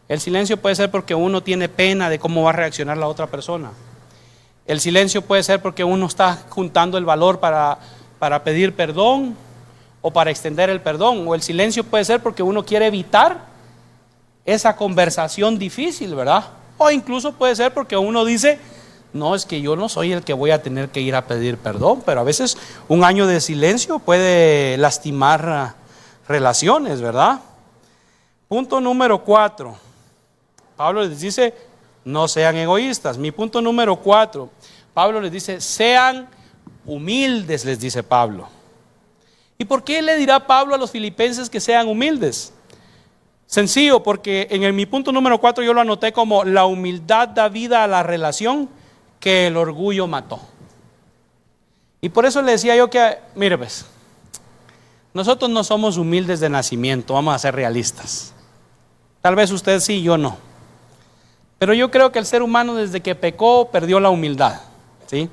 El silencio puede ser porque uno tiene pena de cómo va a reaccionar la otra persona. El silencio puede ser porque uno está juntando el valor para pedir perdón o para extender el perdón. O el silencio puede ser porque uno quiere evitar esa conversación difícil, ¿verdad? O incluso puede ser porque uno dice, no, es que yo no soy el que voy a tener que ir a pedir perdón. Pero a veces un año de silencio puede lastimar relaciones, ¿verdad? Punto número 4. Pablo les dice, no sean egoístas. Mi punto número 4, Pablo les dice, sean humildes, les dice Pablo. ¿Y por qué le dirá Pablo a los filipenses que sean humildes? Sencillo, porque en mi punto número 4 yo lo anoté como la humildad da vida a la relación que el orgullo mató. Y por eso le decía yo que, mire pues, nosotros no somos humildes de nacimiento, vamos a ser realistas. Tal vez usted sí, yo no. Pero yo creo que el ser humano desde que pecó perdió la humildad, ¿sí?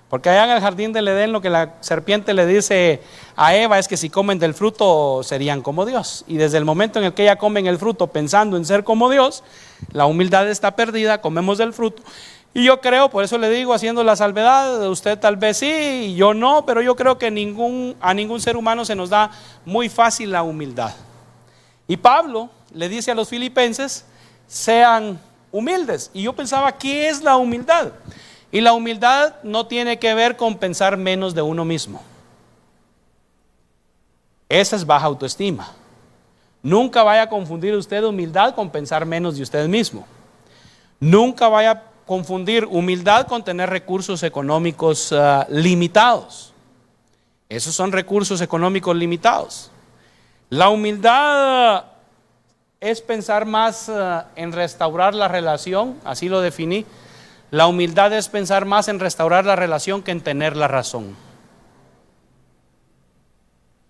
Porque allá en el jardín del Edén lo que la serpiente le dice a Eva es que si comen del fruto serían como Dios. Y desde el momento en el que ella comen el fruto pensando en ser como Dios, la humildad está perdida, comemos del fruto. Y yo creo, por eso le digo, haciendo la salvedad, usted tal vez sí, yo no, pero yo creo que a ningún ser humano se nos da muy fácil la humildad. Y Pablo le dice a los filipenses, sean humildes. Y yo pensaba, ¿qué es la humildad? Y la humildad no tiene que ver con pensar menos de uno mismo. Esa es baja autoestima. Nunca vaya a confundir usted humildad con pensar menos de usted mismo. Nunca vaya a confundir humildad con tener recursos económicos limitados. Esos son recursos económicos limitados. La humildad es pensar más en restaurar la relación, así lo definí. La humildad es pensar más en restaurar la relación que en tener la razón.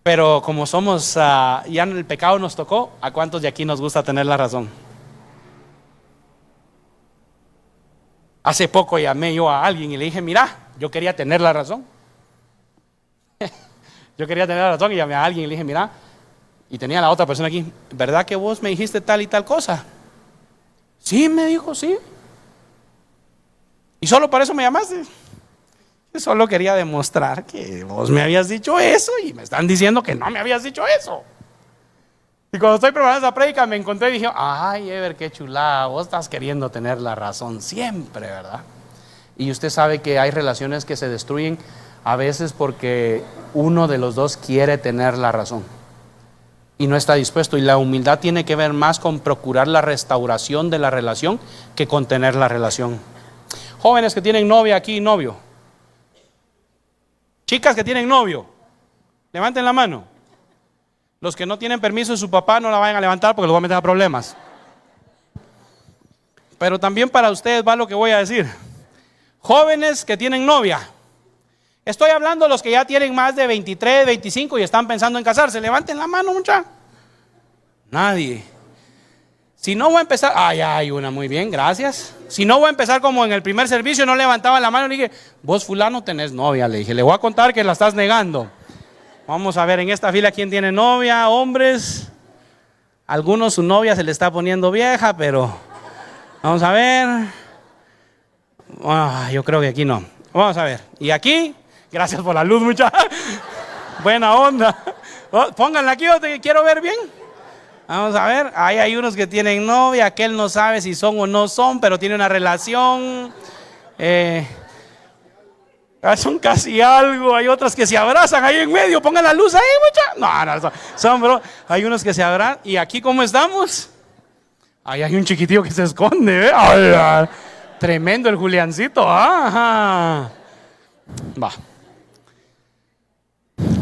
Pero como somos, ya en el pecado nos tocó, ¿a cuántos de aquí nos gusta tener la razón? Hace poco llamé yo a alguien y le dije, mira, yo quería tener la razón. Yo quería tener la razón y llamé a alguien y le dije, mira, y tenía a la otra persona aquí, ¿verdad que vos me dijiste tal y tal cosa? Sí, me dijo, sí. ¿Y solo para eso me llamaste? Yo solo quería demostrar que vos me habías dicho eso y me están diciendo que no me habías dicho eso. Y cuando estoy preparando esa prédica me encontré y dije, ay, Ever, qué chulada, vos estás queriendo tener la razón siempre, ¿verdad? Y usted sabe que hay relaciones que se destruyen a veces porque uno de los dos quiere tener la razón y no está dispuesto. Y la humildad tiene que ver más con procurar la restauración de la relación que con tener la relación. Jóvenes que tienen novia aquí, novio. Chicas que tienen novio, levanten la mano. Los que no tienen permiso de su papá no la vayan a levantar porque los va a meter a problemas. Pero también para ustedes va lo que voy a decir. Jóvenes que tienen novia. Estoy hablando de los que ya tienen más de 23, 25 y están pensando en casarse. Levanten la mano, muchachos. Nadie. Si no voy a empezar, hay una, muy bien, gracias. Si no voy a empezar como en el primer servicio, no levantaba la mano y dije, vos fulano tenés novia, le dije, le voy a contar que la estás negando. Vamos a ver en esta fila quién tiene novia, hombres. Algunos su novia se le está poniendo vieja, pero vamos a ver. Yo creo que aquí no. Vamos a ver. Y aquí, gracias por la luz, muchachos. Buena onda. Pónganla aquí, yo te quiero ver bien. Vamos a ver, ahí hay unos que tienen novia, aquel no sabe si son o no son, pero tiene una relación. Son casi algo, hay otras que se abrazan ahí en medio, pongan la luz ahí, muchachos. No, son bro, hay unos que se abrazan. ¿Y aquí cómo estamos? Ahí hay un chiquitillo que se esconde, ¿eh? Tremendo el Juliancito, ajá. Va.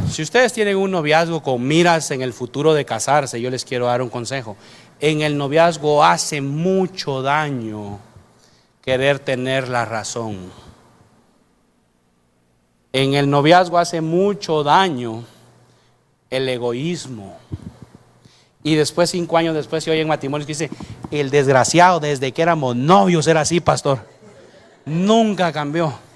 Si ustedes tienen un noviazgo con miras en el futuro de casarse, yo les quiero dar un consejo. En el noviazgo hace mucho daño querer tener la razón. En el noviazgo hace mucho daño el egoísmo. Y después, 5 años después, se oyen matrimonios que dicen, el desgraciado desde que éramos novios era así, pastor. Nunca cambió.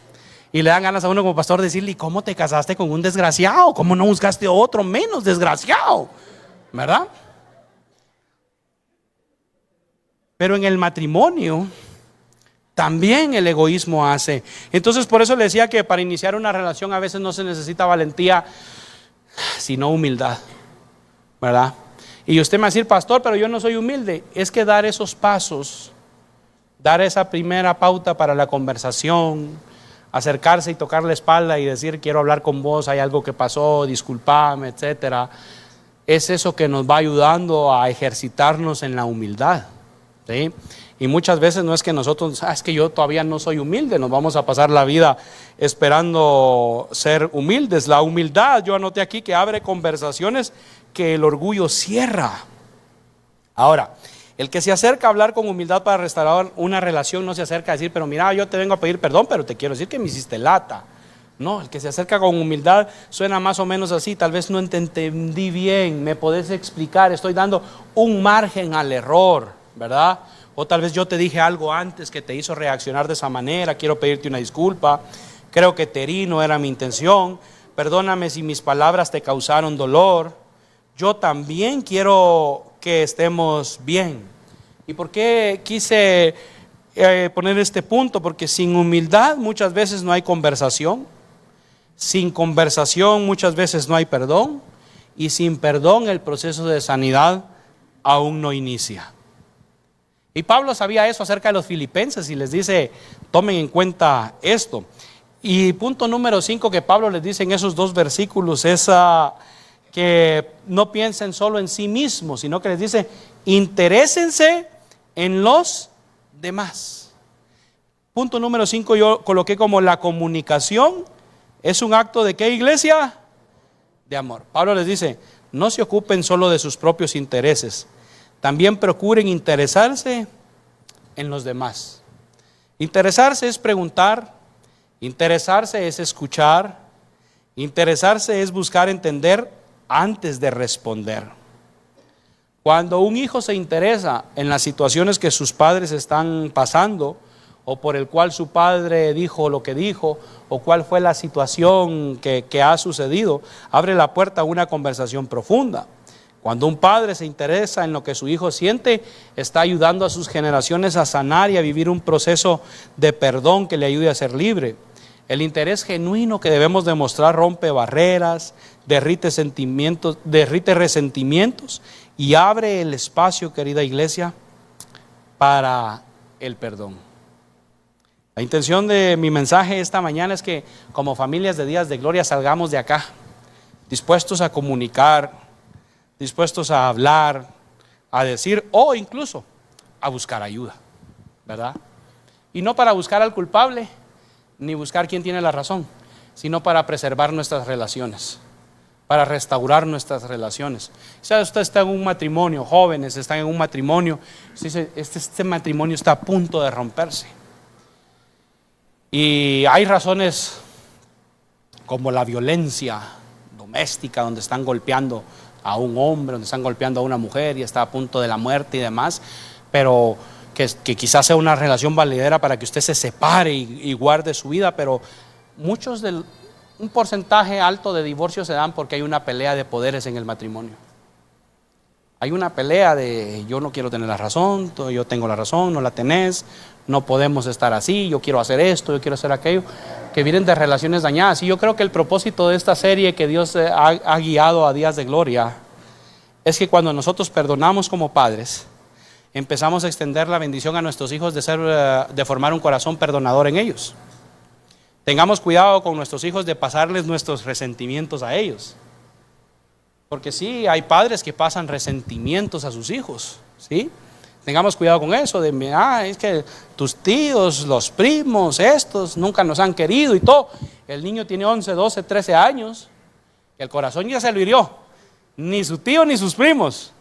Y le dan ganas a uno como pastor de decirle, ¿cómo te casaste con un desgraciado? ¿Cómo no buscaste otro menos desgraciado? ¿Verdad? Pero en el matrimonio también el egoísmo hace. Entonces por eso le decía que para iniciar una relación a veces no se necesita valentía, sino humildad, ¿verdad? Y usted me va a decir, pastor, pero yo no soy humilde. Es que dar esos pasos, dar esa primera pauta para la conversación, acercarse y tocar la espalda y decir, quiero hablar con vos, hay algo que pasó, disculpame, etcétera. Es eso que nos va ayudando a ejercitarnos en la humildad, ¿sí? Y muchas veces no es que nosotros, es que yo todavía no soy humilde, nos vamos a pasar la vida esperando ser humildes. La humildad, yo anoté aquí que abre conversaciones que el orgullo cierra. Ahora, el que se acerca a hablar con humildad para restaurar una relación no se acerca a decir, pero mira, yo te vengo a pedir perdón, pero te quiero decir que me hiciste lata. No, el que se acerca con humildad suena más o menos así, tal vez no te entendí bien, me podés explicar, estoy dando un margen al error, ¿verdad? O tal vez yo te dije algo antes que te hizo reaccionar de esa manera, quiero pedirte una disculpa, creo que te herí, no era mi intención, perdóname si mis palabras te causaron dolor, yo también quiero que estemos bien. ¿Y por qué quise poner este punto? Porque sin humildad muchas veces no hay conversación, sin conversación muchas veces no hay perdón, y sin perdón el proceso de sanidad aún no inicia. Y Pablo sabía eso acerca de los filipenses y les dice, tomen en cuenta esto. Y punto número 5 que Pablo les dice en esos 2 versículos es que no piensen solo en sí mismos, sino que les dice, interésense en los demás. Punto número 5 yo coloqué como la comunicación es un acto de ¿qué, iglesia? De amor. Pablo les dice, no se ocupen solo de sus propios intereses, también procuren interesarse en los demás. Interesarse es preguntar, interesarse es escuchar, interesarse es buscar entender antes de responder. Cuando un hijo se interesa en las situaciones que sus padres están pasando, o por el cual su padre dijo lo que dijo, o cuál fue la situación que ha sucedido, abre la puerta a una conversación profunda. Cuando un padre se interesa en lo que su hijo siente, está ayudando a sus generaciones a sanar y a vivir un proceso de perdón que le ayude a ser libre. El interés genuino que debemos demostrar rompe barreras, derrite resentimientos y abre el espacio, querida iglesia, para el perdón. La intención de mi mensaje esta mañana es que como familias de Días de Gloria salgamos de acá dispuestos a comunicar, dispuestos a hablar, a decir o incluso a buscar ayuda, ¿verdad? Y no para buscar al culpable, ni buscar quién tiene la razón, sino para preservar nuestras relaciones, para restaurar nuestras relaciones. Si usted está en un matrimonio, jóvenes están en un matrimonio, dice, este matrimonio está a punto de romperse. Y hay razones como la violencia doméstica, donde están golpeando a un hombre, donde están golpeando a una mujer y está a punto de la muerte y demás, pero que quizás sea una relación valedera para que usted se separe y guarde su vida, pero un porcentaje alto de divorcios se dan porque hay una pelea de poderes en el matrimonio. Hay una pelea de yo no quiero tener la razón, yo tengo la razón, no la tenés, no podemos estar así, yo quiero hacer esto, yo quiero hacer aquello, que vienen de relaciones dañadas. Y yo creo que el propósito de esta serie que Dios ha guiado a Días de Gloria es que cuando nosotros perdonamos como padres, empezamos a extender la bendición a nuestros hijos de formar un corazón perdonador en ellos. Tengamos cuidado con nuestros hijos de pasarles nuestros resentimientos a ellos. Porque sí, hay padres que pasan resentimientos a sus hijos, ¿sí? Tengamos cuidado con eso, es que tus tíos, los primos, estos, nunca nos han querido y todo. El niño tiene 11, 12, 13 años, el corazón ya se lo hirió. Ni su tío ni sus primos.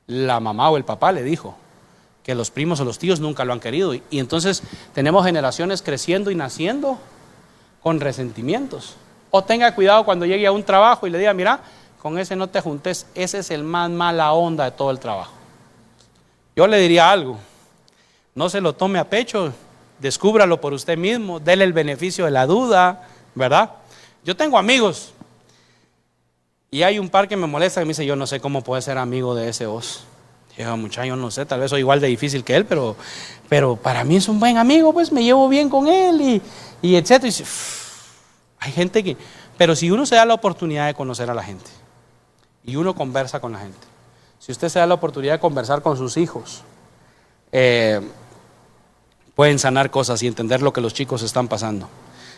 La mamá o el papá le dijo que los primos o los tíos nunca lo han querido. Y entonces tenemos generaciones creciendo y naciendo con resentimientos. O tenga cuidado cuando llegue a un trabajo y le diga, mira, con ese no te juntes, ese es el más mala onda de todo el trabajo. Yo le diría algo, no se lo tome a pecho, descúbralo por usted mismo, déle el beneficio de la duda, ¿verdad? Yo tengo amigos y hay un par que me molesta que me dice, yo no sé cómo puede ser amigo de ese vos. Digo, muchacho, no sé, tal vez soy igual de difícil que él, pero para mí es un buen amigo, pues me llevo bien con él y etcétera. Y dice, hay gente que, pero si uno se da la oportunidad de conocer a la gente y uno conversa con la gente, si usted se da la oportunidad de conversar con sus hijos, pueden sanar cosas y entender lo que los chicos están pasando.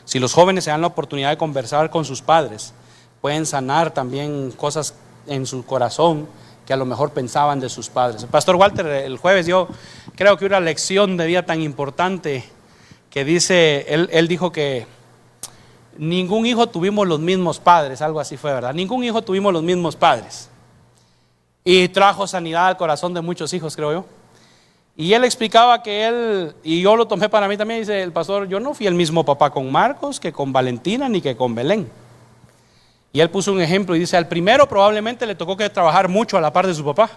Si los jóvenes se dan la oportunidad de conversar con sus padres, pueden sanar también cosas en su corazón que a lo mejor pensaban de sus padres. El pastor Walter el jueves dio, creo que una lección de vida tan importante que dice, él dijo que ningún hijo tuvimos los mismos padres, algo así fue, ¿verdad? Ningún hijo tuvimos los mismos padres. Y trajo sanidad al corazón de muchos hijos, creo yo. Y él explicaba que él, y yo lo tomé para mí también, dice el pastor, yo no fui el mismo papá con Marcos, que con Valentina, ni que con Belén. Y él puso un ejemplo y dice, al primero probablemente le tocó que trabajar mucho a la par de su papá.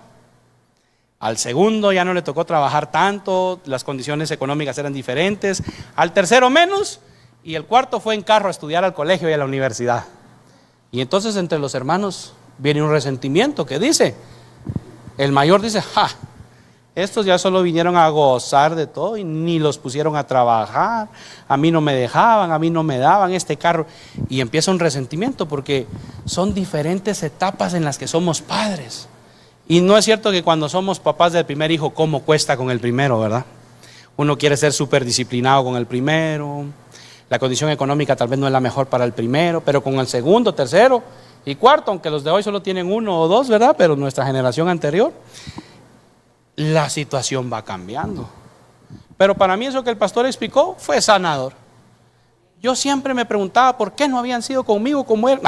Al segundo ya no le tocó trabajar tanto, las condiciones económicas eran diferentes. Al tercero menos, y el cuarto fue en carro a estudiar al colegio y a la universidad. Y entonces entre los hermanos viene un resentimiento que dice, el mayor dice, estos ya solo vinieron a gozar de todo y ni los pusieron a trabajar, a mí no me dejaban, a mí no me daban este carro. Y empieza un resentimiento porque son diferentes etapas en las que somos padres. Y no es cierto que cuando somos papás del primer hijo, ¿cómo cuesta con el primero, verdad? Uno quiere ser súper disciplinado con el primero, la condición económica tal vez no es la mejor para el primero, pero con el segundo, tercero y cuarto, aunque los de hoy solo tienen uno o dos, ¿verdad? Pero nuestra generación anterior, la situación va cambiando. Pero para mí eso que el pastor explicó fue sanador. Yo siempre me preguntaba por qué no habían sido conmigo como él.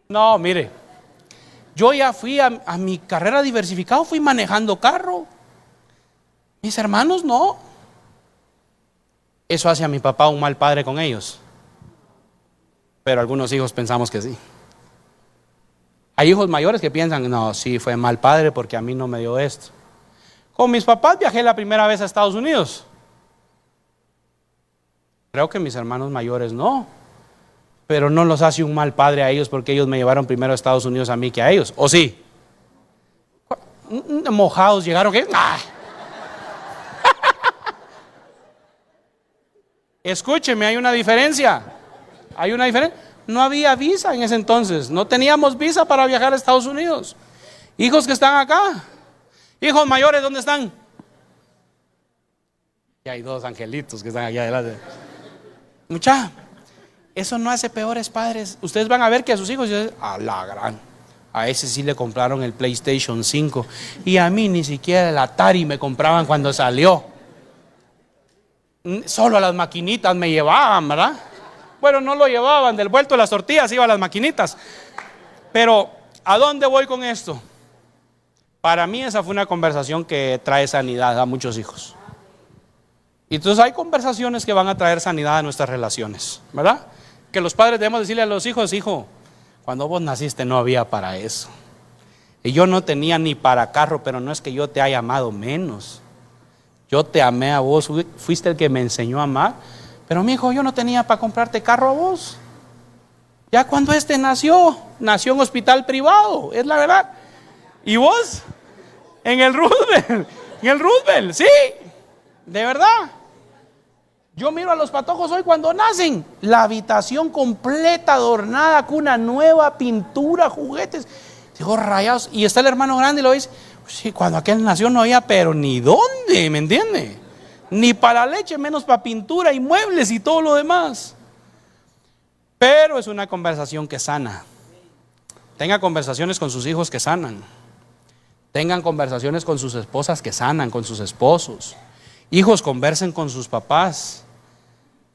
No, mire, yo ya fui a mi carrera diversificada, fui manejando carro. Mis hermanos no. Eso hace a mi papá un mal padre con ellos. Pero algunos hijos pensamos que sí. Hay hijos mayores que piensan, no, sí, fue mal padre porque a mí no me dio esto. Con mis papás viajé la primera vez a Estados Unidos. Creo que mis hermanos mayores no. Pero no los hace un mal padre a ellos porque ellos me llevaron primero a Estados Unidos a mí que a ellos. ¿O sí? Mojados llegaron, ¿qué? Escúcheme, hay una diferencia. Hay una diferencia. No había visa en ese entonces. No teníamos visa para viajar a Estados Unidos. Hijos que están acá. Hijos mayores, ¿dónde están? Y hay dos angelitos que están aquí adelante. Mucha, eso no hace peores padres. Ustedes van a ver que a sus hijos, a la gran, A ese sí le compraron el PlayStation 5. Y a mí ni siquiera el Atari me compraban cuando salió. Solo a las maquinitas me llevaban, ¿verdad? Bueno, no lo llevaban, del vuelto de las tortillas iba a las maquinitas. Pero, ¿a dónde voy con esto? Para mí esa fue una conversación que trae sanidad a muchos hijos. Y entonces hay conversaciones que van a traer sanidad a nuestras relaciones, ¿verdad? Que los padres debemos decirle a los hijos: hijo, cuando vos naciste no había para eso. Y yo no tenía ni para carro, pero no es que yo te haya amado menos. Yo te amé a vos, fuiste el que me enseñó a amar. Pero mi hijo, yo no tenía para comprarte carro a vos. Ya cuando nació en hospital privado, es la verdad. ¿Y vos? En el Roosevelt, sí, de verdad. Yo miro a los patojos hoy cuando nacen, la habitación completa adornada con una nueva pintura, juguetes, digo, rayados. Y está el hermano grande y lo dice: sí, cuando aquel nació no había, pero ni dónde, ¿me entiende? Ni para leche, menos para pintura y muebles y todo lo demás. Pero es una conversación que sana. Tenga conversaciones con sus hijos que sanan. Tengan conversaciones con sus esposas que sanan, con sus esposos. Hijos, conversen con sus papás.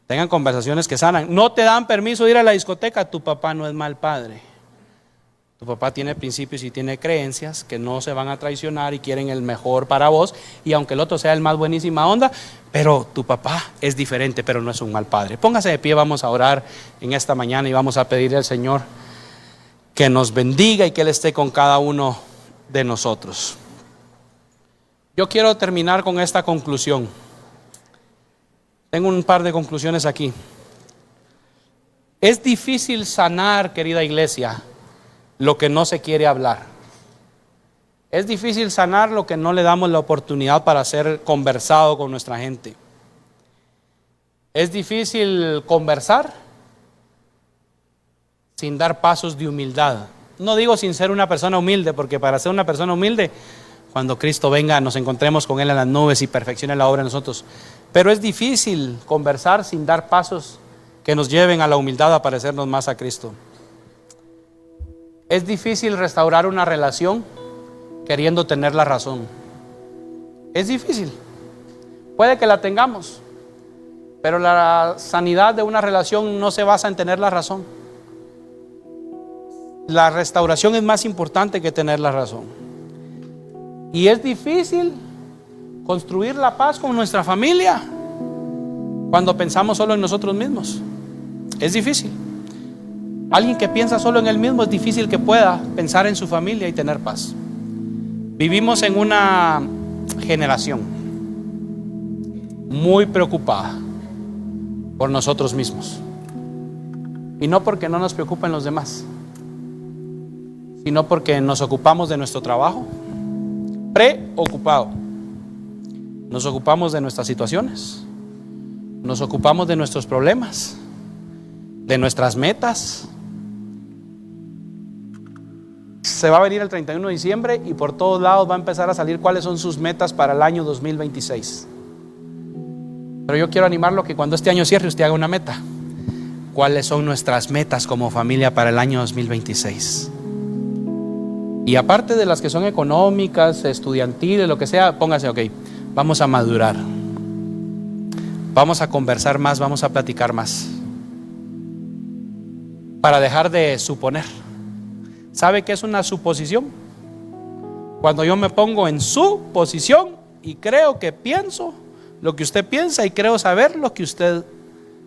Tengan conversaciones que sanan. No te dan permiso de ir a la discoteca, tu papá no es mal padre. Tu papá tiene principios y tiene creencias que no se van a traicionar y quieren el mejor para vos. Y aunque el otro sea el más buenísima onda, pero tu papá es diferente, pero no es un mal padre. Póngase de pie, vamos a orar en esta mañana y vamos a pedirle al Señor que nos bendiga y que Él esté con cada uno de nosotros. Yo quiero terminar con esta conclusión. Tengo un par de conclusiones aquí. Es difícil sanar, querida iglesia, lo que no se quiere hablar. Es difícil sanar lo que no le damos la oportunidad para ser conversado con nuestra gente. Es difícil conversar sin dar pasos de humildad. No digo sin ser una persona humilde, porque para ser una persona humilde, cuando Cristo venga, nos encontremos con Él en las nubes y perfeccione la obra en nosotros. Pero es difícil conversar sin dar pasos que nos lleven a la humildad, a parecernos más a Cristo. Es difícil restaurar una relación queriendo tener la razón. Es difícil. Puede que la tengamos, pero la sanidad de una relación no se basa en tener la razón. La restauración es más importante que tener la razón. Y es difícil construir la paz con nuestra familia cuando pensamos solo en nosotros mismos. Es difícil. Alguien que piensa solo en él mismo es difícil que pueda pensar en su familia y tener paz. Vivimos en una generación muy preocupada por nosotros mismos. Y no porque no nos preocupen los demás, sino porque nos ocupamos de nuestro trabajo, preocupado. Nos ocupamos de nuestras situaciones, nos ocupamos de nuestros problemas, de nuestras metas. Se va a venir el 31 de diciembre y por todos lados va a empezar a salir cuáles son sus metas para el año 2026. Pero yo quiero animarlo que cuando este año cierre usted haga una meta. ¿Cuáles son nuestras metas como familia para el año 2026? Y aparte de las que son económicas, estudiantiles, lo que sea, póngase, ok, vamos a madurar. Vamos a conversar más, vamos a platicar más. Para dejar de suponer. ¿Sabe qué es una suposición? Cuando yo me pongo en su posición y creo que pienso lo que usted piensa y creo saber lo que usted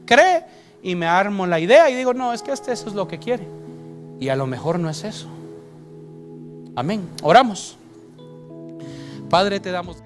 cree y me armo la idea y digo, no, es que eso es lo que quiere. Y a lo mejor no es eso. Amén. Oramos. Padre, te damos